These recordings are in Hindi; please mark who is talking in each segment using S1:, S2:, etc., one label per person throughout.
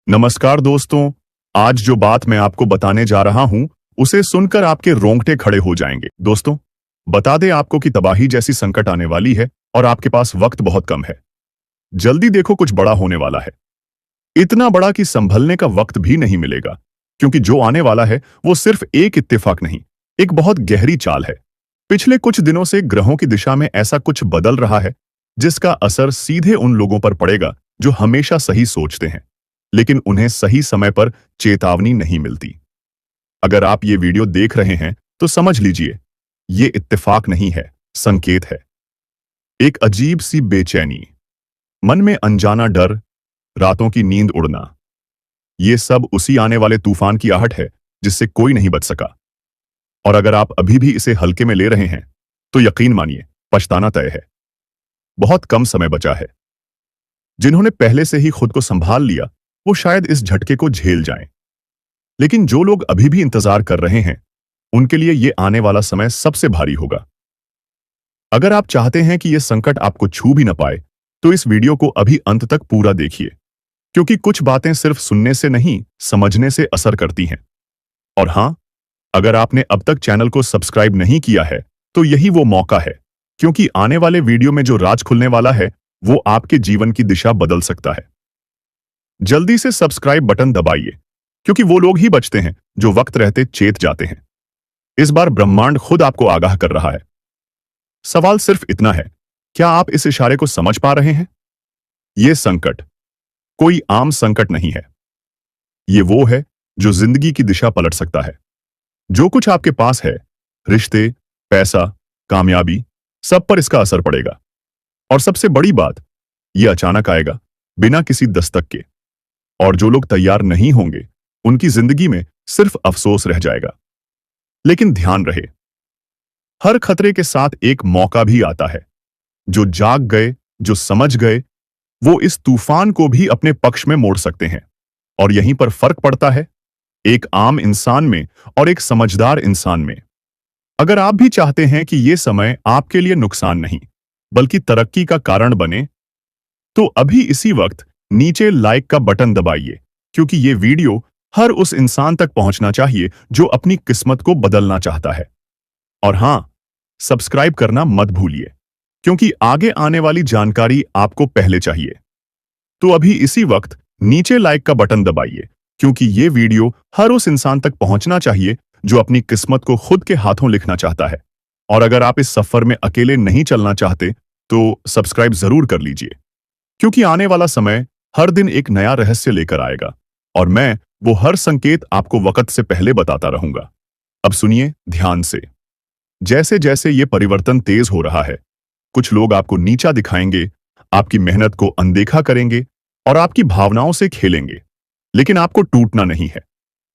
S1: नमस्कार दोस्तों। आज जो बात मैं आपको बताने जा रहा हूं उसे सुनकर आपके रोंगटे खड़े हो जाएंगे। दोस्तों, बता दें आपको कि तबाही जैसी संकट आने वाली है और आपके पास वक्त बहुत कम है। जल्दी देखो, कुछ बड़ा होने वाला है। इतना बड़ा कि संभलने का वक्त भी नहीं मिलेगा, क्योंकि जो आने वाला है वो सिर्फ एक इत्तेफाक नहीं, एक बहुत गहरी चाल है। पिछले कुछ दिनों से ग्रहों की दिशा में ऐसा कुछ बदल रहा है जिसका असर सीधे उन लोगों पर पड़ेगा जो हमेशा सही सोचते हैं, लेकिन उन्हें सही समय पर चेतावनी नहीं मिलती। अगर आप ये वीडियो देख रहे हैं तो समझ लीजिए, ये इत्तेफाक नहीं है, संकेत है। एक अजीब सी बेचैनी, मन में अनजाना डर, रातों की नींद उड़ना, ये सब उसी आने वाले तूफान की आहट है जिससे कोई नहीं बच सका। और अगर आप अभी भी इसे हल्के में ले रहे हैं तो यकीन मानिए, पछताना तय है। बहुत कम समय बचा है। जिन्होंने पहले से ही खुद को संभाल लिया वो शायद इस झटके को झेल जाएं, लेकिन जो लोग अभी भी इंतजार कर रहे हैं उनके लिए ये आने वाला समय सबसे भारी होगा। अगर आप चाहते हैं कि यह संकट आपको छू भी न पाए तो इस वीडियो को अभी अंत तक पूरा देखिए, क्योंकि कुछ बातें सिर्फ सुनने से नहीं, समझने से असर करती हैं। और हां, अगर आपने अब तक चैनल को सब्सक्राइब नहीं किया है तो यही वो मौका है, क्योंकि आने वाले वीडियो में जो राज खुलने वाला है वो आपके जीवन की दिशा बदल सकता है। जल्दी से सब्सक्राइब बटन दबाइए, क्योंकि वो लोग ही बचते हैं जो वक्त रहते चेत जाते हैं। इस बार ब्रह्मांड खुद आपको आगाह कर रहा है। सवाल सिर्फ इतना है, क्या आप इस इशारे को समझ पा रहे हैं? यह संकट कोई आम संकट नहीं है। ये वो है जो जिंदगी की दिशा पलट सकता है। जो कुछ आपके पास है, रिश्ते, पैसा, कामयाबी, सब पर इसका असर पड़ेगा। और सबसे बड़ी बात, यह अचानक आएगा, बिना किसी दस्तक के। और जो लोग तैयार नहीं होंगे उनकी जिंदगी में सिर्फ अफसोस रह जाएगा। लेकिन ध्यान रहे, हर खतरे के साथ एक मौका भी आता है। जो जाग गए, जो समझ गए, वो इस तूफान को भी अपने पक्ष में मोड़ सकते हैं। और यहीं पर फर्क पड़ता है, एक आम इंसान में और एक समझदार इंसान में। अगर आप भी चाहते हैं कि यह समय आपके लिए नुकसान नहीं बल्कि तरक्की का कारण बने, तो अभी इसी वक्त नीचे लाइक का बटन दबाइए, क्योंकि ये वीडियो हर उस इंसान तक पहुंचना चाहिए जो अपनी किस्मत को बदलना चाहता है। और हां, सब्सक्राइब करना मत भूलिए, क्योंकि आगे आने वाली जानकारी आपको पहले चाहिए। तो अभी इसी वक्त नीचे लाइक का बटन दबाइए, क्योंकि ये वीडियो हर उस इंसान तक पहुंचना चाहिए जो अपनी किस्मत को खुद के हाथों लिखना चाहता है। और अगर आप इस सफर में अकेले नहीं चलना चाहते तो सब्सक्राइब जरूर कर लीजिए, क्योंकि आने वाला समय हर दिन एक नया रहस्य लेकर आएगा और मैं वो हर संकेत आपको वक्त से पहले बताता रहूंगा। अब सुनिए ध्यान से। जैसे जैसे ये परिवर्तन तेज हो रहा है, कुछ लोग आपको नीचा दिखाएंगे, आपकी मेहनत को अनदेखा करेंगे और आपकी भावनाओं से खेलेंगे। लेकिन आपको टूटना नहीं है,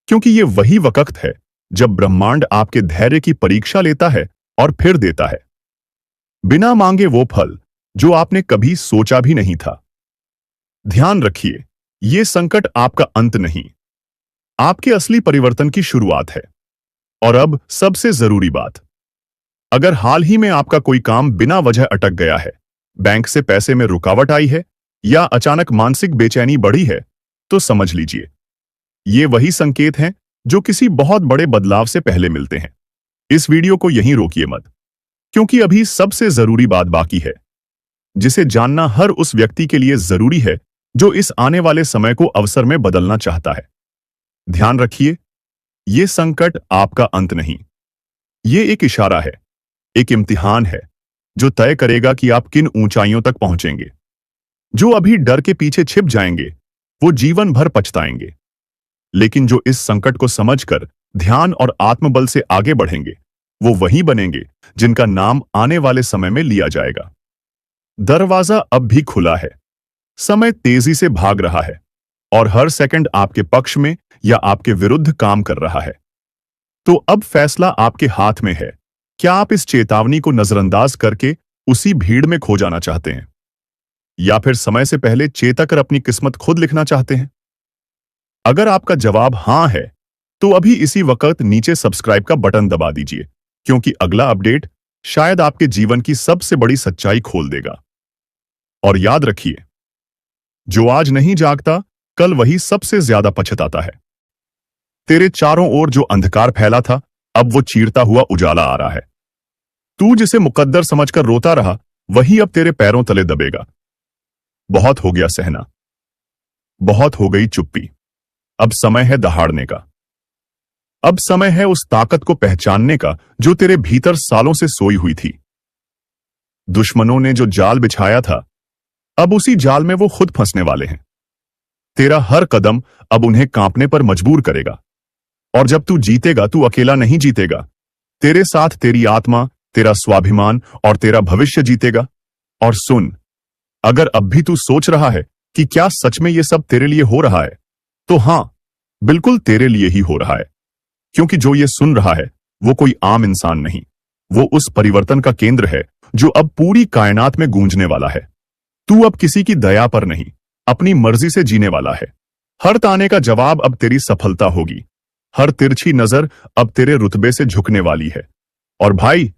S1: क्योंकि ये वही वक्त है जब ब्रह्मांड आपके धैर्य की परीक्षा लेता है और फिर देता है, बिना मांगे, वो फल जो आपने कभी सोचा भी नहीं था। ध्यान रखिए, ये संकट आपका अंत नहीं, आपके असली परिवर्तन की शुरुआत है। और अब सबसे जरूरी बात, अगर हाल ही में आपका कोई काम बिना वजह अटक गया है, बैंक से पैसे में रुकावट आई है या अचानक मानसिक बेचैनी बढ़ी है, तो समझ लीजिए, ये वही संकेत हैं जो किसी बहुत बड़े बदलाव से पहले मिलते हैं। इस वीडियो को यहीं रोकिए मत, क्योंकि अभी सबसे जरूरी बात बाकी है, जिसे जानना हर उस व्यक्ति के लिए जरूरी है जो इस आने वाले समय को अवसर में बदलना चाहता है। ध्यान रखिए, यह संकट आपका अंत नहीं, ये एक इशारा है, एक इम्तिहान है जो तय करेगा कि आप किन ऊंचाइयों तक पहुंचेंगे। जो अभी डर के पीछे छिप जाएंगे वो जीवन भर पछताएंगे, लेकिन जो इस संकट को समझकर ध्यान और आत्मबल से आगे बढ़ेंगे वो वही बनेंगे जिनका नाम आने वाले समय में लिया जाएगा। दरवाजा अब भी खुला है, समय तेजी से भाग रहा है और हर सेकंड आपके पक्ष में या आपके विरुद्ध काम कर रहा है। तो अब फैसला आपके हाथ में है, क्या आप इस चेतावनी को नजरअंदाज करके उसी भीड़ में खो जाना चाहते हैं, या फिर समय से पहले चेतकर अपनी किस्मत खुद लिखना चाहते हैं? अगर आपका जवाब हां है तो अभी इसी वक्त नीचे सब्सक्राइब का बटन दबा दीजिए, क्योंकि अगला अपडेट शायद आपके जीवन की सबसे बड़ी सच्चाई खोल देगा। और याद रखिए, जो आज नहीं जागता कल वही सबसे ज्यादा पछताता है। तेरे चारों ओर जो अंधकार फैला था, अब वो चीरता हुआ उजाला आ रहा है। तू जिसे मुकद्दर समझकर रोता रहा, वही अब तेरे पैरों तले दबेगा। बहुत हो गया सहना, बहुत हो गई चुप्पी। अब समय है दहाड़ने का। अब समय है उस ताकत को पहचानने का जो तेरे भीतर सालों से सोई हुई थी। दुश्मनों ने जो जाल बिछाया था, अब उसी जाल में वो खुद फंसने वाले हैं। तेरा हर कदम अब उन्हें कांपने पर मजबूर करेगा। और जब तू जीतेगा, तू अकेला नहीं जीतेगा। तेरे साथ तेरी आत्मा, तेरा स्वाभिमान और तेरा भविष्य जीतेगा। और सुन, अगर अब भी तू सोच रहा है कि क्या सच में ये सब तेरे लिए हो रहा है, तो हां, बिल्कुल तेरे लिए ही हो रहा है। क्योंकि जो ये सुन रहा है वो कोई आम इंसान नहीं, वो उस परिवर्तन का केंद्र है जो अब पूरी कायनात में गूंजने वाला है। तू अब किसी की दया पर नहीं, अपनी मर्जी से जीने वाला है। हर ताने का जवाब अब तेरी सफलता होगी। हर तिरछी नजर अब तेरे रुतबे से झुकने वाली है। और भाई,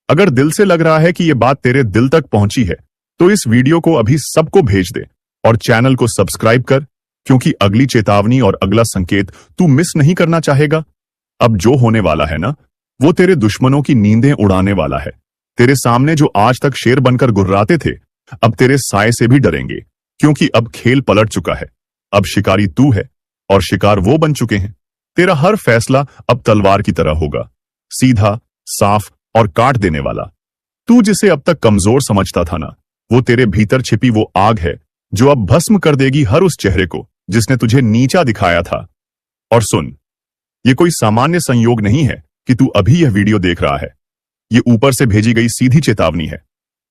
S1: अगर दिल से लग रहा है कि यह बात तेरे दिल तक पहुंची है, तो इस वीडियो को अभी सबको भेज दे और चैनल को सब्सक्राइब कर, क्योंकि अगली चेतावनी और अगला संकेत तू मिस नहीं करना चाहेगा। अब जो होने वाला है ना, वो तेरे दुश्मनों की नींदें उड़ाने वाला है। तेरे सामने जो आज तक शेर बनकर गुर्राते थे, अब तेरे साए से भी डरेंगे, क्योंकि अब खेल पलट चुका है। अब शिकारी तू है और शिकार वो बन चुके हैं। तेरा हर फैसला अब तलवार की तरह होगा, सीधा, साफ और काट देने वाला। तू जिसे अब तक कमजोर समझता था ना, वो तेरे भीतर छिपी वो आग है जो अब भस्म कर देगी हर उस चेहरे को जिसने तुझे नीचा दिखाया था। और सुन, ये कोई सामान्य संयोग नहीं है कि तू अभी यह वीडियो देख रहा है। ये ऊपर से भेजी गई सीधी चेतावनी है,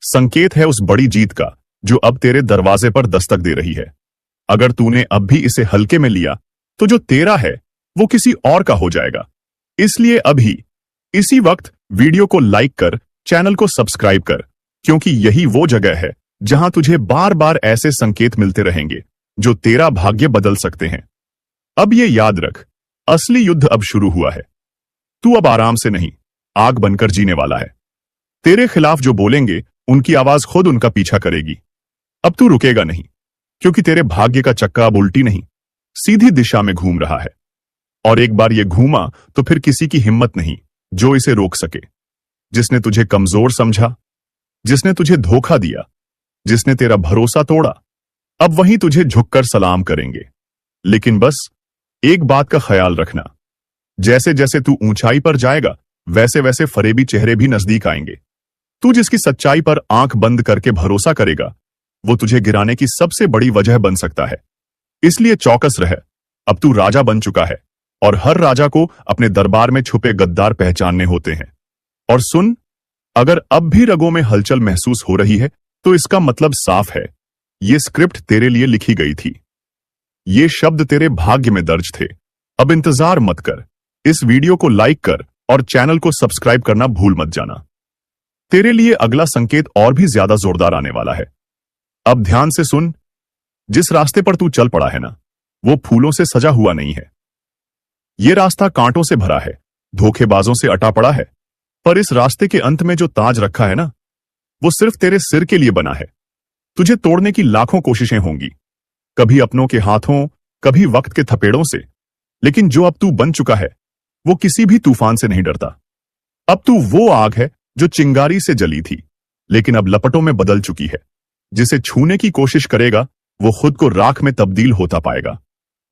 S1: संकेत है उस बड़ी जीत का जो अब तेरे दरवाजे पर दस्तक दे रही है। अगर तूने अब भी इसे हल्के में लिया, तो जो तेरा है वो किसी और का हो जाएगा। इसलिए अभी इसी वक्त वीडियो को लाइक कर, चैनल को सब्सक्राइब कर, क्योंकि यही वो जगह है जहां तुझे बार बार ऐसे संकेत मिलते रहेंगे जो तेरा भाग्य बदल सकते हैं। अब ये याद रख, असली युद्ध अब शुरू हुआ है। तू अब आराम से नहीं, आग बनकर जीने वाला है। तेरे खिलाफ जो बोलेंगे, उनकी आवाज खुद उनका पीछा करेगी। अब तू रुकेगा नहीं, क्योंकि तेरे भाग्य का चक्का अब उल्टी नहीं, सीधी दिशा में घूम रहा है। और एक बार ये घूमा तो फिर किसी की हिम्मत नहीं जो इसे रोक सके। जिसने तुझे कमजोर समझा, जिसने तुझे धोखा दिया, जिसने तेरा भरोसा तोड़ा, अब वहीं तुझे झुककर सलाम करेंगे। लेकिन बस एक बात का ख्याल रखना, जैसे जैसे तू ऊंचाई पर जाएगा, वैसे वैसे फरेबी चेहरे भी नजदीक आएंगे। तू जिसकी सच्चाई पर आंख बंद करके भरोसा करेगा, वो तुझे गिराने की सबसे बड़ी वजह बन सकता है। इसलिए चौकस रह, अब तू राजा बन चुका है और हर राजा को अपने दरबार में छुपे गद्दार पहचानने होते हैं। और सुन, अगर अब भी रगों में हलचल महसूस हो रही है, तो इसका मतलब साफ है, ये स्क्रिप्ट तेरे लिए लिखी गई थी। ये शब्द तेरे भाग्य में दर्ज थे। अब इंतजार मत कर, इस वीडियो को लाइक कर और चैनल को सब्सक्राइब करना भूल मत जाना। तेरे लिए अगला संकेत और भी ज्यादा जोरदार आने वाला है। अब ध्यान से सुन, जिस रास्ते पर तू चल पड़ा है ना, वो फूलों से सजा हुआ नहीं है। ये रास्ता कांटों से भरा है, धोखेबाजों से अटा पड़ा है। पर इस रास्ते के अंत में जो ताज रखा है ना, वो सिर्फ तेरे सिर के लिए बना है। तुझे तोड़ने की लाखों कोशिशें होंगी, कभी अपनों के हाथों, कभी वक्त के थपेड़ों से, लेकिन जो अब तू बन चुका है, वो किसी भी तूफान से नहीं डरता। अब तू वो आग है जो चिंगारी से जली थी, लेकिन अब लपटों में बदल चुकी है। जिसे छूने की कोशिश करेगा, वो खुद को राख में तब्दील होता पाएगा।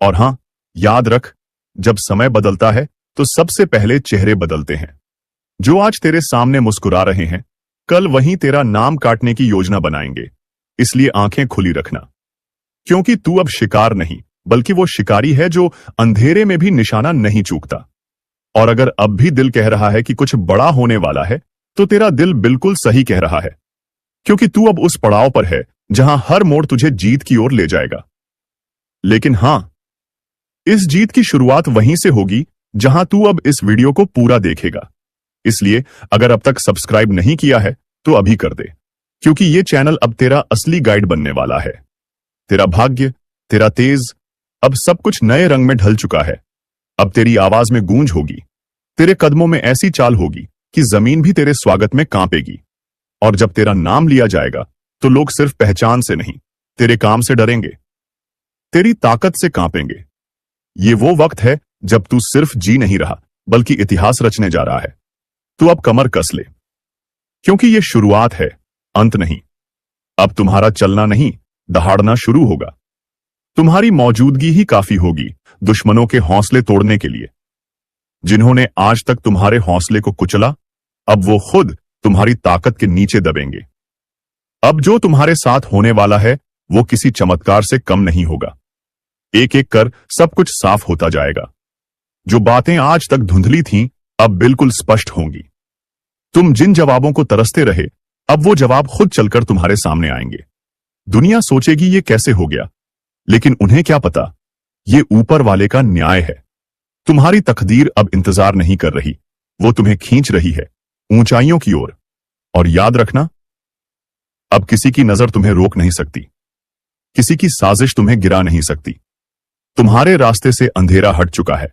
S1: और हां, याद रख, जब समय बदलता है तो सबसे पहले चेहरे बदलते हैं। जो आज तेरे सामने मुस्कुरा रहे हैं, कल वहीं तेरा नाम काटने की योजना बनाएंगे। इसलिए आंखें खुली रखना, क्योंकि तू अब शिकार नहीं, बल्कि वो शिकारी है जो अंधेरे में भी निशाना नहीं चूकता। और अगर अब भी दिल कह रहा है कि कुछ बड़ा होने वाला है, तो तेरा दिल बिल्कुल सही कह रहा है, क्योंकि तू अब उस पड़ाव पर है जहां हर मोड़ तुझे जीत की ओर ले जाएगा। लेकिन हां, इस जीत की शुरुआत वहीं से होगी जहां तू अब इस वीडियो को पूरा देखेगा। इसलिए अगर अब तक सब्सक्राइब नहीं किया है, तो अभी कर दे, क्योंकि ये चैनल अब तेरा असली गाइड बनने वाला है। तेरा भाग्य, तेरा तेज, अब सब कुछ नए रंग में ढल चुका है। अब तेरी आवाज में गूंज होगी, तेरे कदमों में ऐसी चाल होगी कि जमीन भी तेरे स्वागत में कांपेगी। और जब तेरा नाम लिया जाएगा, तो लोग सिर्फ पहचान से नहीं, तेरे काम से डरेंगे। तेरी ताकत से कांपेंगे। ये वो वक्त है जब तू सिर्फ जी नहीं रहा बल्कि इतिहास रचने जा रहा है। तू अब कमर कस ले, क्योंकि ये शुरुआत है, अंत नहीं। अब तुम्हारा चलना नहीं, दहाड़ना शुरू होगा। तुम्हारी मौजूदगी ही काफी होगी दुश्मनों के हौसले तोड़ने के लिए। जिन्होंने आज तक तुम्हारे हौसले को कुचला, अब वो खुद तुम्हारी ताकत के नीचे दबेंगे। अब जो तुम्हारे साथ होने वाला है वो किसी चमत्कार से कम नहीं होगा। एक एक कर सब कुछ साफ होता जाएगा। जो बातें आज तक धुंधली थीं, अब बिल्कुल स्पष्ट होंगी। तुम जिन जवाबों को तरसते रहे, अब वो जवाब खुद चलकर तुम्हारे सामने आएंगे। दुनिया सोचेगी ये कैसे हो गया, लेकिन उन्हें क्या पता, ये ऊपर वाले का न्याय है। तुम्हारी तकदीर अब इंतजार नहीं कर रही, वो तुम्हें खींच रही है ऊंचाइयों की ओर। और याद रखना, अब किसी की नजर तुम्हें रोक नहीं सकती, किसी की साजिश तुम्हें गिरा नहीं सकती। तुम्हारे रास्ते से अंधेरा हट चुका है।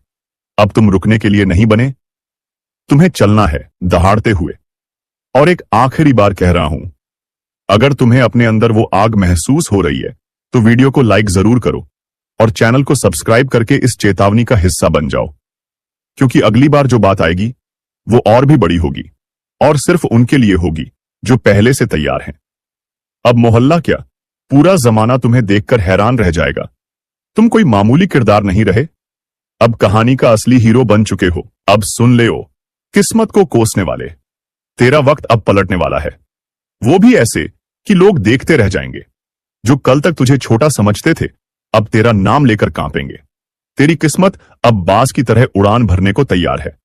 S1: अब तुम रुकने के लिए नहीं बने, तुम्हें चलना है दहाड़ते हुए। और एक आखिरी बार कह रहा हूं, अगर तुम्हें अपने अंदर वो आग महसूस हो रही है तो वीडियो को लाइक जरूर करो और चैनल को सब्सक्राइब करके इस चेतावनी का हिस्सा बन जाओ, क्योंकि अगली बार जो बात आएगी वो और भी बड़ी होगी, और सिर्फ उनके लिए होगी जो पहले से तैयार हैं। अब मोहल्ला क्या, पूरा जमाना तुम्हें देखकर हैरान रह जाएगा। तुम कोई मामूली किरदार नहीं रहे, अब कहानी का असली हीरो बन चुके हो। अब सुन ले ओ, किस्मत को कोसने वाले, तेरा वक्त अब पलटने वाला है। वो भी ऐसे कि लोग देखते रह जाएंगे। जो कल तक तुझे छोटा समझते थे, अब तेरा नाम लेकर कांपेंगे। तेरी किस्मत अब बाज की तरह उड़ान भरने को तैयार है।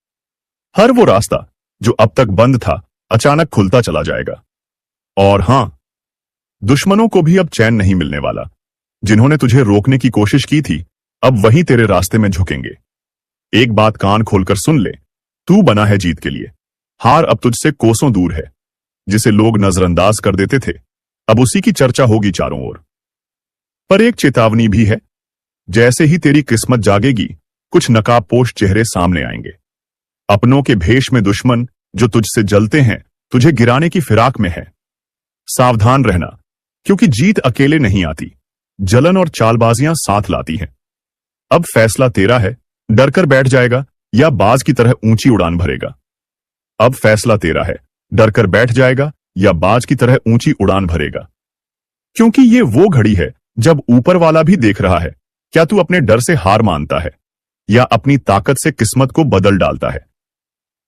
S1: हर वो रास्ता जो अब तक बंद था, अचानक खुलता चला जाएगा। और हां, दुश्मनों को भी अब चैन नहीं मिलने वाला। जिन्होंने तुझे रोकने की कोशिश की थी, अब वही तेरे रास्ते में झुकेंगे। एक बात कान खोलकर सुन ले, तू बना है जीत के लिए। हार अब तुझसे कोसों दूर है। जिसे लोग नजरअंदाज कर देते थे, अब उसी की चर्चा होगी चारों ओर। पर एक चेतावनी भी है, जैसे ही तेरी किस्मत जागेगी, कुछ नकाबपोश चेहरे सामने आएंगे। अपनों के भेष में दुश्मन जो तुझसे जलते हैं, तुझे गिराने की फिराक में है। सावधान रहना, क्योंकि जीत अकेले नहीं आती, जलन और चालबाजियां साथ लाती हैं। अब फैसला तेरा है, डरकर बैठ जाएगा या बाज की तरह ऊंची उड़ान भरेगा। अब फैसला तेरा है, डरकर बैठ जाएगा या बाज की तरह ऊंची उड़ान भरेगा। क्योंकि ये वो घड़ी है जब ऊपर वाला भी देख रहा है, क्या तू अपने डर से हार मानता है या अपनी ताकत से किस्मत को बदल डालता है।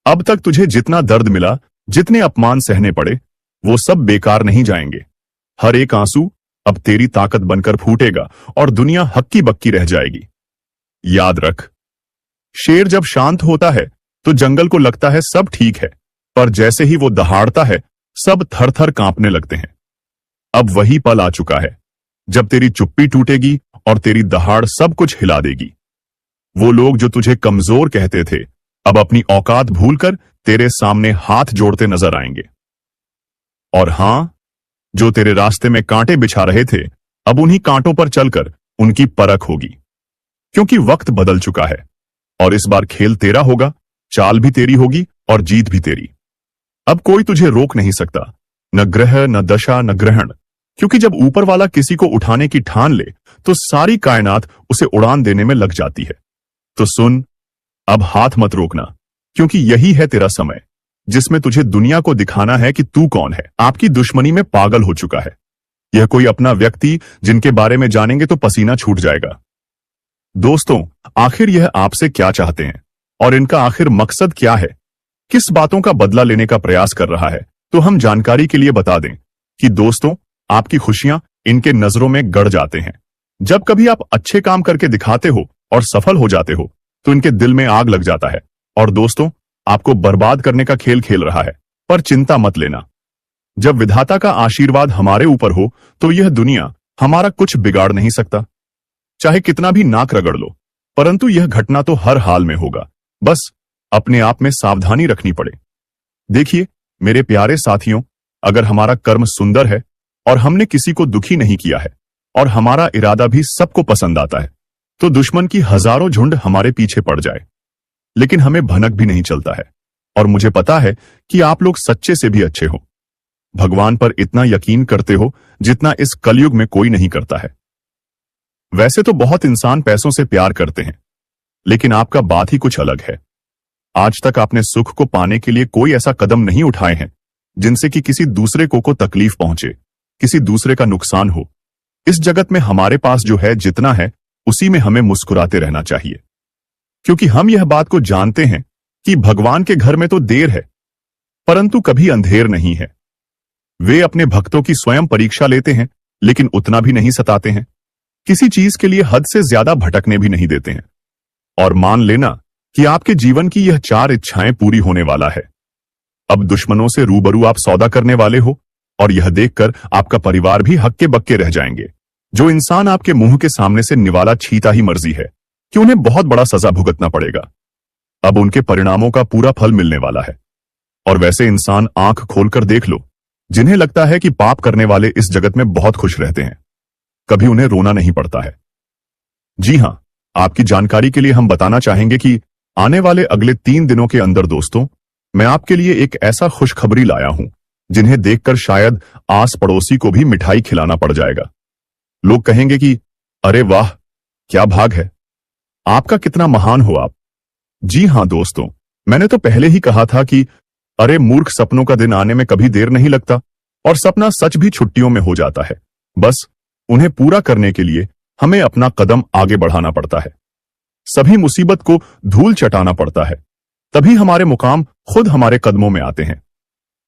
S1: अब तक तुझे जितना दर्द मिला, जितने अपमान सहने पड़े, वो सब बेकार नहीं जाएंगे। हर एक आंसू अब तेरी ताकत बनकर फूटेगा और दुनिया हक्की बक्की रह जाएगी। याद रख, शेर जब शांत होता है तो जंगल को लगता है सब ठीक है, पर जैसे ही वो दहाड़ता है, सब थर थर कांपने लगते हैं। अब वही पल आ चुका है जब तेरी चुप्पी टूटेगी और तेरी दहाड़ सब कुछ हिला देगी। वो लोग जो तुझे कमजोर कहते थे, अब अपनी औकात भूलकर तेरे सामने हाथ जोड़ते नजर आएंगे। और हां, जो तेरे रास्ते में कांटे बिछा रहे थे, अब उन्हीं कांटों पर चलकर उनकी परख होगी। क्योंकि वक्त बदल चुका है और इस बार खेल तेरा होगा, चाल भी तेरी होगी और जीत भी तेरी। अब कोई तुझे रोक नहीं सकता, न ग्रह, न दशा, न ग्रहण। क्योंकि जब ऊपर वाला किसी को उठाने की ठान ले, तो सारी कायनात उसे उड़ान देने में लग जाती है। तो सुन, अब हाथ मत रोकना, क्योंकि यही है तेरा समय, जिसमें तुझे दुनिया को दिखाना है कि तू कौन है। आपकी दुश्मनी में पागल हो चुका है। यह कोई अपना व्यक्ति जिनके बारे में जानेंगे तो पसीना छूट जाएगा। दोस्तों, आखिर यह आपसे क्या चाहते हैं और इनका आखिर मकसद क्या है? किस बातों का बदला लेने का प्रयास कर रहा है? तो हम जानकारी के लिए बता दें कि दोस्तों, आपकी खुशियां इनके नजरों में गड़ जाते हैं। जब कभी आप अच्छे काम करके दिखाते हो और सफल हो जाते हो, तो इनके दिल में आग लग जाता है और दोस्तों, आपको बर्बाद करने का खेल खेल रहा है। पर चिंता मत लेना, जब विधाता का आशीर्वाद हमारे ऊपर हो, तो यह दुनिया हमारा कुछ बिगाड़ नहीं सकता। चाहे कितना भी नाक रगड़ लो, परंतु यह घटना तो हर हाल में होगा। बस अपने आप में सावधानी रखनी पड़े। देखिए मेरे प्यारे साथियों, अगर हमारा कर्म सुंदर है और हमने किसी को दुखी नहीं किया है और हमारा इरादा भी सबको पसंद आता है, तो दुश्मन की हजारों झुंड हमारे पीछे पड़ जाए, लेकिन हमें भनक भी नहीं चलता है। और मुझे पता है कि आप लोग सच्चे से भी अच्छे हो, भगवान पर इतना यकीन करते हो जितना इस कलयुग में कोई नहीं करता है। वैसे तो बहुत इंसान पैसों से प्यार करते हैं, लेकिन आपका बात ही कुछ अलग है। आज तक आपने सुख को पाने के लिए कोई ऐसा कदम नहीं उठाए हैं जिनसे कि किसी दूसरे को तकलीफ पहुंचे, किसी दूसरे का नुकसान हो। इस जगत में हमारे पास जो है, जितना है, उसी में हमें मुस्कुराते रहना चाहिए, क्योंकि हम यह बात को जानते हैं कि भगवान के घर में तो देर है, परंतु कभी अंधेर नहीं है। वे अपने भक्तों की स्वयं परीक्षा लेते हैं, लेकिन उतना भी नहीं सताते हैं। किसी चीज के लिए हद से ज्यादा भटकने भी नहीं देते हैं। और मान लेना कि आपके जीवन की यह 4 इच्छाएं पूरी होने वाला है। अब दुश्मनों से रूबरू आप सौदा करने वाले हो, और यह देखकर आपका परिवार भी हक्के बक्के रह जाएंगे। जो इंसान आपके मुंह के सामने से निवाला छीता ही मर्जी है कि उन्हें बहुत बड़ा सजा भुगतना पड़ेगा। अब उनके परिणामों का पूरा फल मिलने वाला है। और वैसे इंसान आंख खोलकर देख लो, जिन्हें लगता है कि पाप करने वाले इस जगत में बहुत खुश रहते हैं, कभी उन्हें रोना नहीं पड़ता है। जी हां, आपकी जानकारी के लिए हम बताना चाहेंगे कि आने वाले अगले 3 दिनों के अंदर दोस्तों, मैं आपके लिए एक ऐसा खुशखबरी लाया हूं जिन्हें देखकर शायद आस पड़ोसी को भी मिठाई खिलाना पड़ जाएगा। लोग कहेंगे कि अरे वाह, क्या भाग है, आपका कितना महान हो आप। जी हां दोस्तों, मैंने तो पहले ही कहा था कि अरे मूर्ख, सपनों का दिन आने में कभी देर नहीं लगता, और सपना सच भी छुट्टियों में हो जाता है। बस उन्हें पूरा करने के लिए हमें अपना कदम आगे बढ़ाना पड़ता है। सभी मुसीबत को धूल चटाना पड़ता है, तभी हमारे मुकाम खुद हमारे कदमों में आते हैं।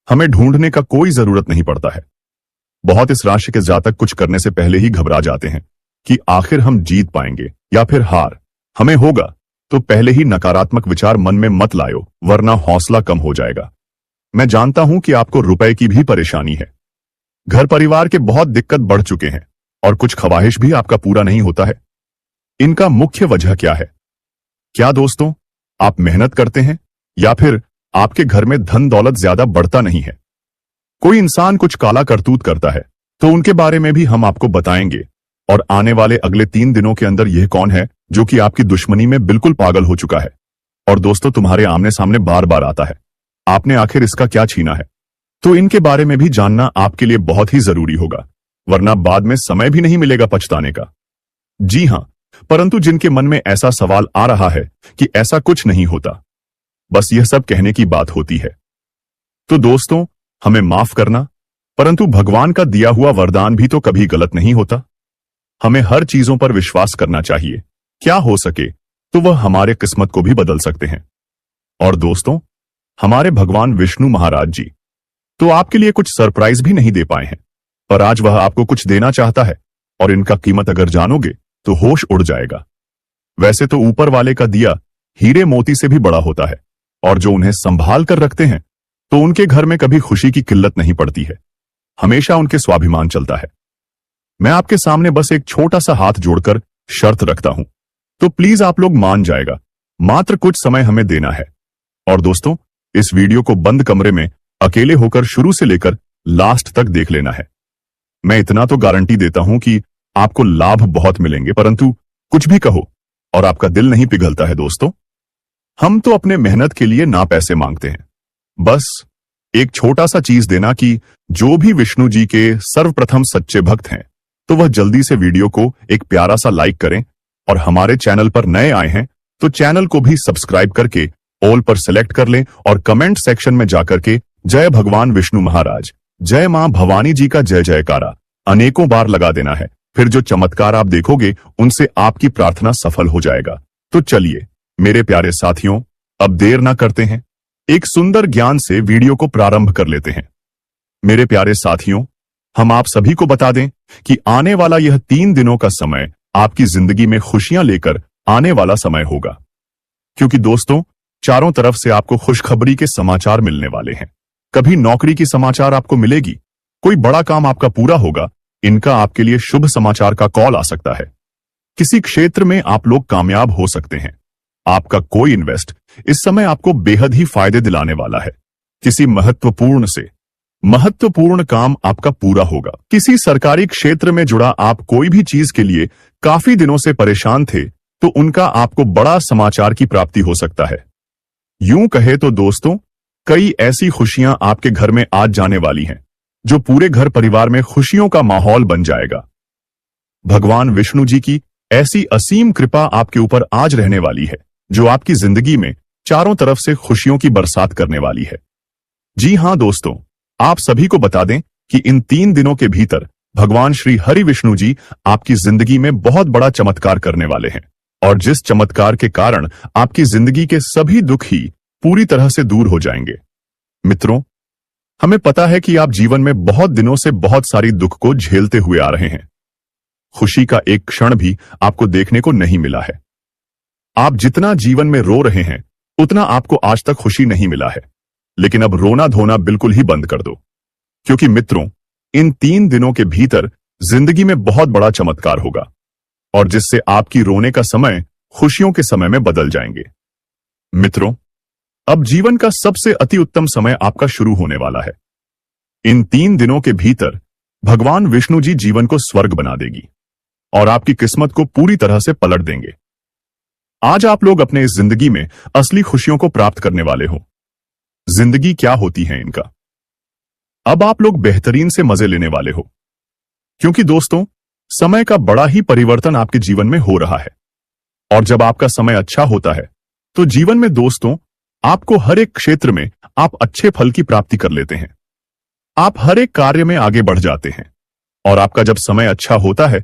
S1: हमें ढूंढने का कोई जरूरत नहीं पड़ता है। बहुत इस राशि के जातक कुछ करने से पहले ही घबरा जाते हैं कि आखिर हम जीत पाएंगे या फिर हार हमें होगा। तो पहले ही नकारात्मक विचार मन में मत लायो, वरना हौसला कम हो जाएगा। मैं जानता हूं कि आपको रुपए की भी परेशानी है, घर परिवार के बहुत दिक्कत बढ़ चुके हैं, और कुछ ख्वाहिश भी आपका पूरा नहीं होता है। इनका मुख्य वजह क्या है? क्या दोस्तों, आप मेहनत करते हैं, या फिर आपके घर में धन दौलत ज्यादा बढ़ता नहीं है? कोई इंसान कुछ काला करतूत करता है, तो उनके बारे में भी हम आपको बताएंगे। और आने वाले अगले 3 दिनों के अंदर यह कौन है जो कि आपकी दुश्मनी में बिल्कुल पागल हो चुका है, और दोस्तों तुम्हारे आमने सामने बार बार आता है, आपने आखिर इसका क्या छीना है? तो इनके बारे में भी जानना आपके लिए बहुत ही जरूरी होगा, वरना बाद में समय भी नहीं मिलेगा पछताने का। जी हां, परंतु जिनके मन में ऐसा सवाल आ रहा है कि ऐसा कुछ नहीं होता, बस यह सब कहने की बात होती है, तो दोस्तों हमें माफ करना, परंतु भगवान का दिया हुआ वरदान भी तो कभी गलत नहीं होता। हमें हर चीजों पर विश्वास करना चाहिए। क्या हो सके तो वह हमारे किस्मत को भी बदल सकते हैं। और दोस्तों, हमारे भगवान विष्णु महाराज जी तो आपके लिए कुछ सरप्राइज भी नहीं दे पाए हैं, पर आज वह आपको कुछ देना चाहता है, और इनका कीमत अगर जानोगे तो होश उड़ जाएगा। वैसे तो ऊपर वाले का दिया हीरे मोती से भी बड़ा होता है, और जो उन्हें संभाल कर रखते हैं तो उनके घर में कभी खुशी की किल्लत नहीं पड़ती है, हमेशा उनके स्वाभिमान चलता है। मैं आपके सामने बस एक छोटा सा हाथ जोड़कर शर्त रखता हूं, तो प्लीज आप लोग मान जाएगा। मात्र कुछ समय हमें देना है। और दोस्तों, इस वीडियो को बंद कमरे में अकेले होकर शुरू से लेकर लास्ट तक देख लेना है। मैं इतना तो गारंटी देता हूं कि आपको लाभ बहुत मिलेंगे, परंतु कुछ भी कहो और आपका दिल नहीं पिघलता है। दोस्तों, हम तो अपने मेहनत के लिए ना पैसे मांगते हैं, बस एक छोटा सा चीज देना कि जो भी विष्णु जी के सर्वप्रथम सच्चे भक्त हैं, तो वह जल्दी से वीडियो को एक प्यारा सा लाइक करें, और हमारे चैनल पर नए आए हैं तो चैनल को भी सब्सक्राइब करके ऑल पर सेलेक्ट कर लें, और कमेंट सेक्शन में जाकर के जय भगवान विष्णु महाराज, जय मां भवानी जी का जय जयकारा अनेकों बार लगा देना है। फिर जो चमत्कार आप देखोगे उनसे आपकी प्रार्थना सफल हो जाएगा। तो चलिए मेरे प्यारे साथियों, अब देर ना करते हैं, एक सुंदर ज्ञान से वीडियो को प्रारंभ कर लेते हैं। मेरे प्यारे साथियों, हम आप सभी को बता दें कि आने वाला यह 3 दिनों का समय आपकी जिंदगी में खुशियां लेकर आने वाला समय होगा, क्योंकि दोस्तों चारों तरफ से आपको खुशखबरी के समाचार मिलने वाले हैं। कभी नौकरी की समाचार आपको मिलेगी, कोई बड़ा काम आपका पूरा होगा, इनका आपके लिए शुभ समाचार का कॉल आ सकता है। किसी क्षेत्र में आप लोग कामयाब हो सकते हैं। आपका कोई इन्वेस्ट इस समय आपको बेहद ही फायदे दिलाने वाला है। किसी महत्वपूर्ण काम आपका पूरा होगा। किसी सरकारी क्षेत्र में जुड़ा आप कोई भी चीज के लिए काफी दिनों से परेशान थे, तो उनका आपको बड़ा समाचार की प्राप्ति हो सकता है। यूं कहे तो दोस्तों, कई ऐसी खुशियां आपके घर में आज जाने वाली हैं, जो पूरे घर परिवार में खुशियों का माहौल बन जाएगा। भगवान विष्णु जी की ऐसी असीम कृपा आपके ऊपर आज रहने वाली है जो आपकी जिंदगी में चारों तरफ से खुशियों की बरसात करने वाली है। जी हां दोस्तों, आप सभी को बता दें कि इन 3 दिनों के भीतर भगवान श्री हरि विष्णु जी आपकी जिंदगी में बहुत बड़ा चमत्कार करने वाले हैं, और जिस चमत्कार के कारण आपकी जिंदगी के सभी दुख ही पूरी तरह से दूर हो जाएंगे। मित्रों, हमें पता है कि आप जीवन में बहुत दिनों से बहुत सारी दुख को झेलते हुए आ रहे हैं। खुशी का एक क्षण भी आपको देखने को नहीं मिला है। आप जितना जीवन में रो रहे हैं उतना आपको आज तक खुशी नहीं मिला है। लेकिन अब रोना धोना बिल्कुल ही बंद कर दो, क्योंकि मित्रों, इन 3 दिनों के भीतर जिंदगी में बहुत बड़ा चमत्कार होगा, और जिससे आपकी रोने का समय खुशियों के समय में बदल जाएंगे। मित्रों, अब जीवन का सबसे अति उत्तम समय आपका शुरू होने वाला है। इन 3 दिनों के भीतर भगवान विष्णु जी जीवन को स्वर्ग बना देगी और आपकी किस्मत को पूरी तरह से पलट देंगे। आज आप लोग अपने इस जिंदगी में असली खुशियों को प्राप्त करने वाले हो। जिंदगी क्या होती है इनका, अब आप लोग बेहतरीन से मजे लेने वाले हो, क्योंकि दोस्तों, समय का बड़ा ही परिवर्तन आपके जीवन में हो रहा है। और जब आपका समय अच्छा होता है तो जीवन में दोस्तों, आपको हर एक क्षेत्र में आप अच्छे फल की प्राप्ति कर लेते हैं। आप हर एक कार्य में आगे बढ़ जाते हैं। और आपका जब समय अच्छा होता है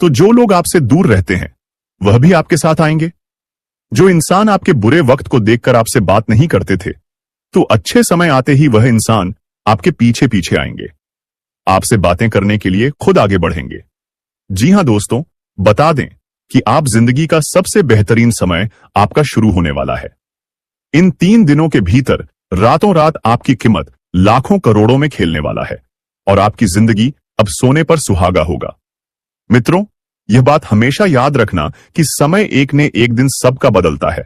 S1: तो जो लोग आपसे दूर रहते हैं वह भी आपके साथ आएंगे। जो इंसान आपके बुरे वक्त को देखकर आपसे बात नहीं करते थे, तो अच्छे समय आते ही वह इंसान आपके पीछे पीछे आएंगे, आपसे बातें करने के लिए खुद आगे बढ़ेंगे। जी हां दोस्तों, बता दें कि आप जिंदगी का सबसे बेहतरीन समय आपका शुरू होने वाला है। इन 3 दिनों के भीतर रातों रात आपकी कीमत लाखों करोड़ों में खेलने वाला है, और आपकी जिंदगी अब सोने पर सुहागा होगा। मित्रों, यह बात हमेशा याद रखना कि समय एक ने एक दिन सबका बदलता है।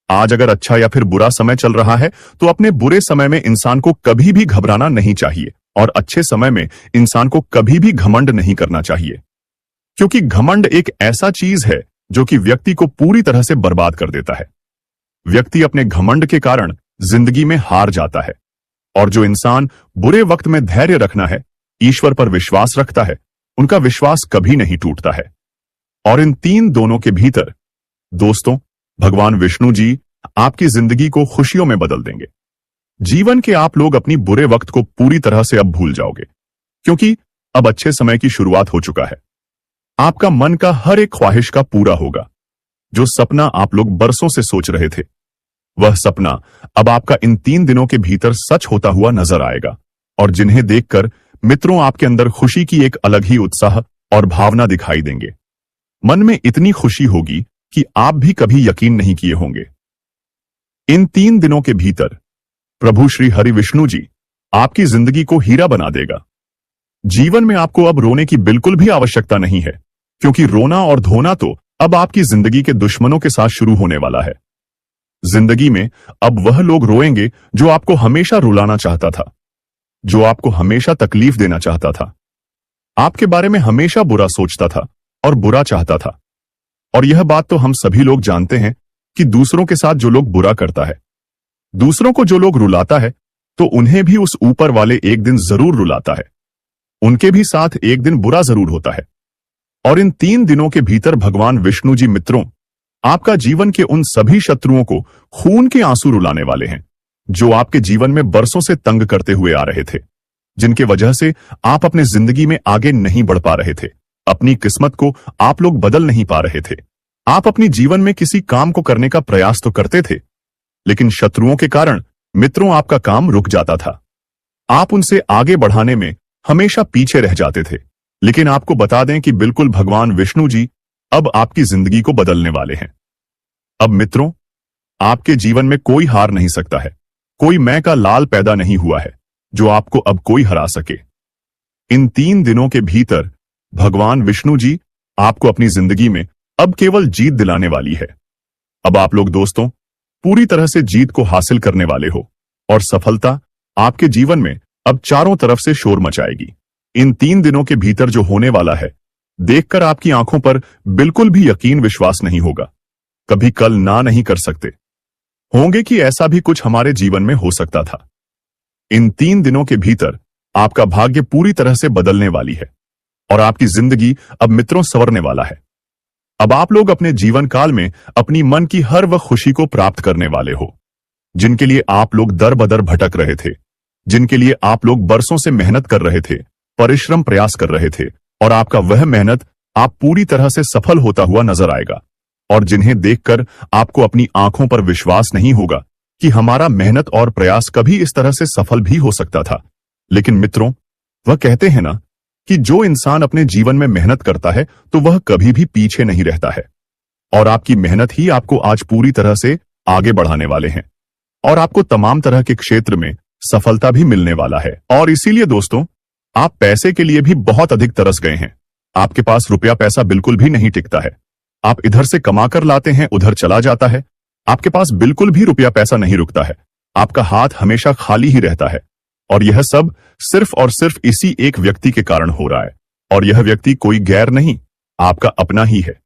S1: आज अगर अच्छा या फिर बुरा समय चल रहा है तो अपने बुरे समय में इंसान को कभी भी घबराना नहीं चाहिए, और अच्छे समय में इंसान को कभी भी घमंड नहीं करना चाहिए, क्योंकि घमंड एक ऐसा चीज है जो कि व्यक्ति को पूरी तरह से बर्बाद कर देता है। व्यक्ति अपने घमंड के कारण जिंदगी में हार जाता है, और जो इंसान बुरे वक्त में धैर्य रखना है, ईश्वर पर विश्वास रखता है, उनका विश्वास कभी नहीं टूटता है। और इन 3 दोनों के भीतर दोस्तों, भगवान विष्णु जी आपकी जिंदगी को खुशियों में बदल देंगे। जीवन के आप लोग अपनी बुरे वक्त को पूरी तरह से अब भूल जाओगे, क्योंकि अब अच्छे समय की शुरुआत हो चुका है। आपका मन का हर एक ख्वाहिश का पूरा होगा। जो सपना आप लोग बरसों से सोच रहे थे, वह सपना अब आपका इन 3 दिनों के भीतर सच होता हुआ नजर आएगा, और जिन्हें देखकर मित्रों आपके अंदर खुशी की एक अलग ही उत्साह और भावना दिखाई देंगे। मन में इतनी खुशी होगी कि आप भी कभी यकीन नहीं किए होंगे। इन 3 दिनों के भीतर प्रभु श्री हरि विष्णु जी आपकी जिंदगी को हीरा बना देगा। जीवन में आपको अब रोने की बिल्कुल भी आवश्यकता नहीं है, क्योंकि रोना और धोना तो अब आपकी जिंदगी के दुश्मनों के साथ शुरू होने वाला है। जिंदगी में अब वह लोग रोएंगे जो आपको हमेशा रुलाना चाहता था, जो आपको हमेशा तकलीफ देना चाहता था, आपके बारे में हमेशा बुरा सोचता था और बुरा चाहता था। और यह बात तो हम सभी लोग जानते हैं कि दूसरों के साथ जो लोग बुरा करता है, दूसरों को जो लोग रुलाता है, तो उन्हें भी उस ऊपर वाले एक दिन जरूर रुलाता है। उनके भी साथ एक दिन बुरा जरूर होता है। और इन 3 दिनों के भीतर भगवान विष्णु जी मित्रों आपका जीवन के उन सभी शत्रुओं को खून के आंसू रुलाने वाले हैं, जो आपके जीवन में बरसों से तंग करते हुए आ रहे थे, जिनके वजह से आप अपने जिंदगी में आगे नहीं बढ़ पा रहे थे। अपनी किस्मत को आप लोग बदल नहीं पा रहे थे। आप अपनी जीवन में किसी काम को करने का प्रयास तो करते थे, लेकिन शत्रुओं के कारण मित्रों आपका काम रुक जाता था। आप उनसे आगे बढ़ाने में हमेशा पीछे रह जाते थे। लेकिन आपको बता दें कि बिल्कुल भगवान विष्णु जी अब आपकी जिंदगी को बदलने वाले हैं। अब मित्रों, आपके जीवन में कोई हार नहीं सकता है, कोई मैं का लाल पैदा नहीं हुआ है जो आपको अब कोई हरा सके। इन 3 दिनों के भीतर भगवान विष्णु जी आपको अपनी जिंदगी में अब केवल जीत दिलाने वाली है। अब आप लोग दोस्तों पूरी तरह से जीत को हासिल करने वाले हो, और सफलता आपके जीवन में अब चारों तरफ से शोर मचाएगी। इन 3 दिनों के भीतर जो होने वाला है, देखकर आपकी आंखों पर बिल्कुल भी यकीन विश्वास नहीं होगा। कभी कल ना नहीं कर सकते होंगे कि ऐसा भी कुछ हमारे जीवन में हो सकता था। इन 3 दिनों के भीतर आपका भाग्य पूरी तरह से बदलने वाली है, और आपकी जिंदगी अब मित्रों संवरने वाला है। अब आप लोग अपने जीवन काल में अपनी मन की हर वह खुशी को प्राप्त करने वाले हो जिनके लिए आप लोग दर बदर भटक रहे थे, जिनके लिए आप लोग बरसों से मेहनत कर रहे थे, परिश्रम प्रयास कर रहे थे, और आपका वह मेहनत आप पूरी तरह से सफल होता हुआ नजर आएगा, और जिन्हें देखकर आपको अपनी आंखों पर विश्वास नहीं होगा कि हमारा मेहनत और प्रयास कभी इस तरह से सफल भी हो सकता था। लेकिन मित्रों, वह कहते हैं ना कि जो इंसान अपने जीवन में मेहनत करता है तो वह कभी भी पीछे नहीं रहता है, और आपकी मेहनत ही आपको आज पूरी तरह से आगे बढ़ाने वाले हैं, और आपको तमाम तरह के क्षेत्र में सफलता भी मिलने वाला है। और इसीलिए दोस्तों, आप पैसे के लिए भी बहुत अधिक तरस गए हैं। आपके पास रुपया पैसा बिल्कुल भी नहीं टिकता है। आप इधर से कमा कर लाते हैं, उधर चला जाता है। आपके पास बिल्कुल भी रुपया पैसा नहीं रुकता है। आपका हाथ हमेशा खाली ही रहता है, और यह सब सिर्फ और सिर्फ इसी एक व्यक्ति के कारण हो रहा है, और यह व्यक्ति कोई गैर नहीं, आपका अपना ही है।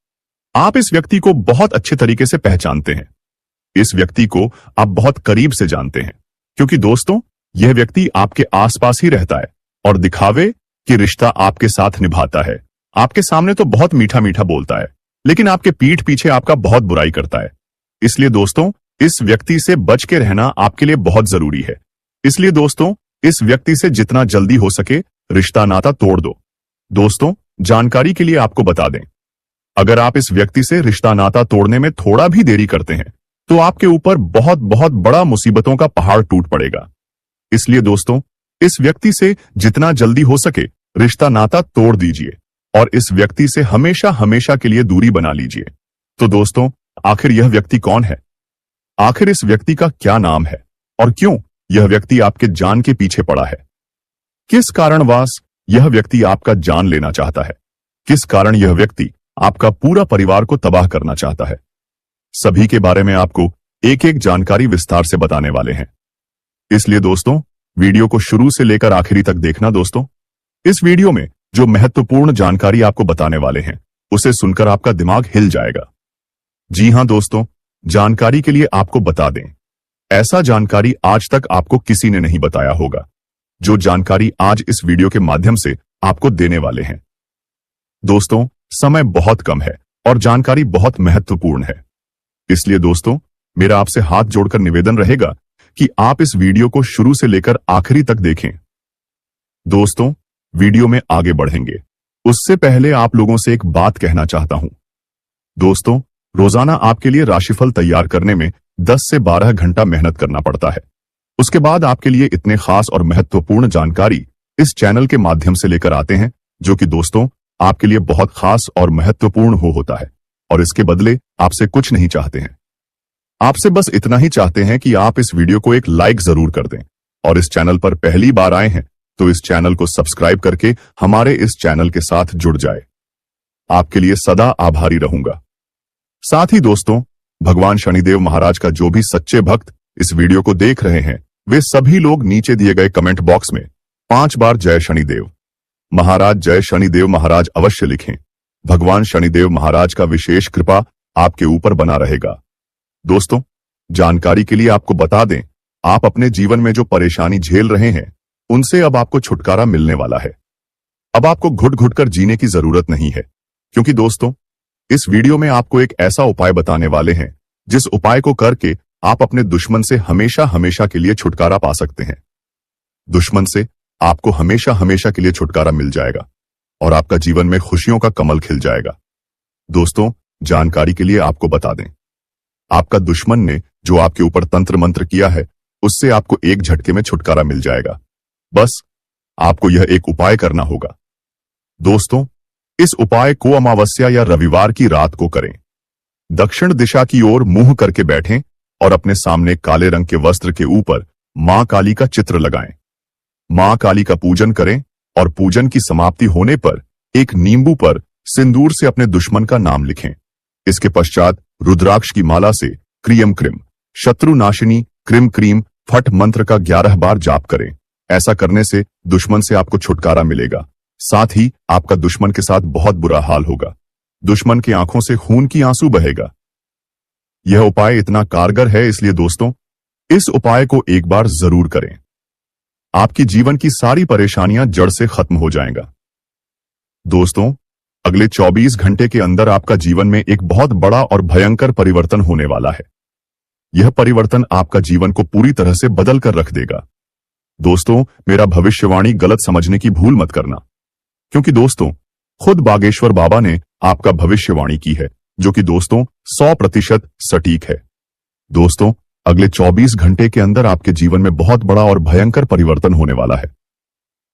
S1: आप इस व्यक्ति को बहुत अच्छे तरीके से पहचानते हैं। इस व्यक्ति को आप बहुत करीब से जानते हैं, क्योंकि दोस्तों, यह व्यक्ति आपके आसपास ही रहता है और दिखावे कि रिश्ता आपके साथ निभाता है। आपके सामने तो बहुत मीठा मीठा बोलता है, लेकिन आपके पीठ पीछे आपका बहुत बुराई करता है। इसलिए दोस्तों, इस व्यक्ति से बच के रहना आपके लिए बहुत जरूरी है। इसलिए दोस्तों, इस व्यक्ति से जितना जल्दी हो सके रिश्ता नाता तोड़ दो। दोस्तों, जानकारी के लिए आपको बता दें, अगर आप इस व्यक्ति से रिश्ता नाता तोड़ने में थोड़ा भी देरी करते हैं तो आपके ऊपर बहुत बहुत बड़ा मुसीबतों का पहाड़ टूट पड़ेगा। इसलिए दोस्तों, इस व्यक्ति से जितना जल्दी हो सके रिश्ता नाता तोड़ दीजिए, और इस व्यक्ति से हमेशा हमेशा के लिए दूरी बना लीजिए। तो दोस्तों, आखिर यह व्यक्ति कौन है? आखिर इस व्यक्ति का क्या नाम है, और क्यों यह व्यक्ति आपके जान के पीछे पड़ा है? किस कारणवश यह व्यक्ति आपका जान लेना चाहता है? किस कारण यह व्यक्ति आपका पूरा परिवार को तबाह करना चाहता है? सभी के बारे में आपको एक एक जानकारी विस्तार से बताने वाले हैं। इसलिए दोस्तों, वीडियो को शुरू से लेकर आखिरी तक देखना। दोस्तों, इस वीडियो में जो महत्वपूर्ण जानकारी आपको बताने वाले हैं उसे सुनकर आपका दिमाग हिल जाएगा। जी हां दोस्तों, जानकारी के लिए आपको बता दें, ऐसा जानकारी आज तक आपको किसी ने नहीं बताया होगा, जो जानकारी आज इस वीडियो के माध्यम से आपको देने वाले हैं। दोस्तों, समय बहुत कम है और जानकारी बहुत महत्वपूर्ण है। इसलिए दोस्तों, मेरा आपसे हाथ जोड़कर निवेदन रहेगा कि आप इस वीडियो को शुरू से लेकर आखिरी तक देखें। दोस्तों, वीडियो में आगे बढ़ेंगे उससे पहले आप लोगों से एक बात कहना चाहता हूं। दोस्तों, रोजाना आपके लिए राशिफल तैयार करने में 10 से 12 घंटा मेहनत करना पड़ता है। उसके बाद आपके लिए इतने खास और महत्वपूर्ण जानकारी इस चैनल के माध्यम से लेकर आते हैं, जो कि दोस्तों आपके लिए बहुत खास और महत्वपूर्ण होता है, और इसके बदले आपसे कुछ नहीं चाहते हैं। आपसे बस इतना ही चाहते हैं कि आप इस वीडियो को एक लाइक जरूर कर दें, और इस चैनल पर पहली बार आए हैं तो इस चैनल को सब्सक्राइब करके हमारे इस चैनल के साथ जुड़ जाए। आपके लिए सदा आभारी रहूंगा। साथ ही दोस्तों, भगवान शनिदेव महाराज का जो भी सच्चे भक्त इस वीडियो को देख रहे हैं, वे सभी लोग नीचे दिए गए कमेंट बॉक्स में 5 बार जय शनिदेव महाराज, जय शनिदेव महाराज अवश्य लिखें। भगवान शनिदेव महाराज का विशेष कृपा आपके ऊपर बना रहेगा। दोस्तों, जानकारी के लिए आपको बता दें, आप अपने जीवन में जो परेशानी झेल रहे हैं उनसे अब आपको छुटकारा मिलने वाला है। अब आपको घुट घुट कर जीने की जरूरत नहीं है, क्योंकि दोस्तों, इस वीडियो में आपको एक ऐसा उपाय बताने वाले हैं जिस उपाय को करके आप अपने दुश्मन से हमेशा हमेशा के लिए छुटकारा पा सकते हैं। दुश्मन से आपको हमेशा हमेशा के लिए छुटकारा मिल जाएगा और आपका जीवन में खुशियों का कमल खिल जाएगा। दोस्तों, जानकारी के लिए आपको बता दें, आपका दुश्मन ने जो आपके ऊपर तंत्र मंत्र किया है उससे आपको एक झटके में छुटकारा मिल जाएगा। बस आपको यह एक उपाय करना होगा। दोस्तों, इस उपाय को अमावस्या या रविवार की रात को करें। दक्षिण दिशा की ओर मुंह करके बैठें और अपने सामने काले रंग के वस्त्र के ऊपर मां काली का चित्र लगाएं। मां काली का पूजन करें और पूजन की समाप्ति होने पर एक नींबू पर सिंदूर से अपने दुश्मन का नाम लिखें। इसके पश्चात रुद्राक्ष की माला से क्रीम क्रीम शत्रुनाशिनी क्रीम क्रीम फट मंत्र का 11 बार जाप करें। ऐसा करने से दुश्मन से आपको छुटकारा मिलेगा। साथ ही आपका दुश्मन के साथ बहुत बुरा हाल होगा। दुश्मन की आंखों से खून की आंसू बहेगा। यह उपाय इतना कारगर है, इसलिए दोस्तों, इस उपाय को एक बार जरूर करें। आपकी जीवन की सारी परेशानियां जड़ से खत्म हो जाएगा। दोस्तों, अगले 24 घंटे के अंदर आपका जीवन में एक बहुत बड़ा और भयंकर परिवर्तन होने वाला है। यह परिवर्तन आपका जीवन को पूरी तरह से बदल कर रख देगा। दोस्तों, मेरा भविष्यवाणी गलत समझने की भूल मत करना, क्योंकि दोस्तों, खुद बागेश्वर बाबा ने आपका भविष्यवाणी की है, जो कि दोस्तों 100% सटीक है। दोस्तों, अगले 24 घंटे के अंदर आपके जीवन में बहुत बड़ा और भयंकर परिवर्तन होने वाला है।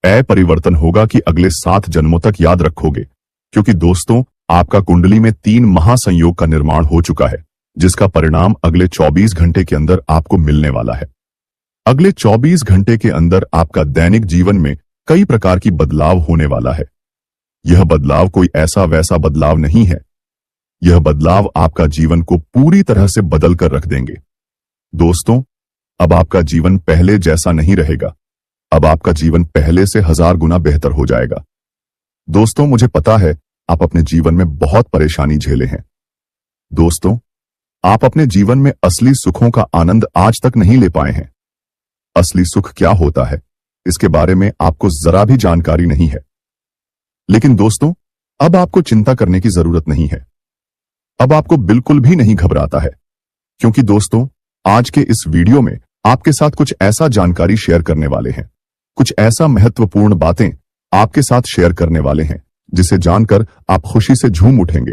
S1: यह परिवर्तन होगा कि अगले 7 जन्मों तक याद रखोगे, क्योंकि दोस्तों, आपका कुंडली में 3 महासंयोग का निर्माण हो चुका है, जिसका परिणाम अगले 24 घंटे के अंदर आपको मिलने वाला है। अगले 24 घंटे के अंदर आपका दैनिक जीवन में कई प्रकार की बदलाव होने वाला है। यह बदलाव कोई ऐसा वैसा बदलाव नहीं है। यह बदलाव आपका जीवन को पूरी तरह से बदल कर रख देंगे। दोस्तों, अब आपका जीवन पहले जैसा नहीं रहेगा। अब आपका जीवन पहले से 1000 गुना बेहतर हो जाएगा। दोस्तों, मुझे पता है आप अपने जीवन में बहुत परेशानी झेले हैं। दोस्तों, आप अपने जीवन में असली सुखों का आनंद आज तक नहीं ले पाए हैं। असली सुख क्या होता है, इसके बारे में आपको जरा भी जानकारी नहीं है। लेकिन दोस्तों, अब आपको चिंता करने की जरूरत नहीं है। अब आपको बिल्कुल भी नहीं घबराता है, क्योंकि दोस्तों, आज के इस वीडियो में आपके साथ कुछ ऐसा जानकारी शेयर करने वाले हैं, कुछ ऐसा महत्वपूर्ण बातें आपके साथ शेयर करने वाले हैं, जिसे जानकर आप खुशी से झूम उठेंगे।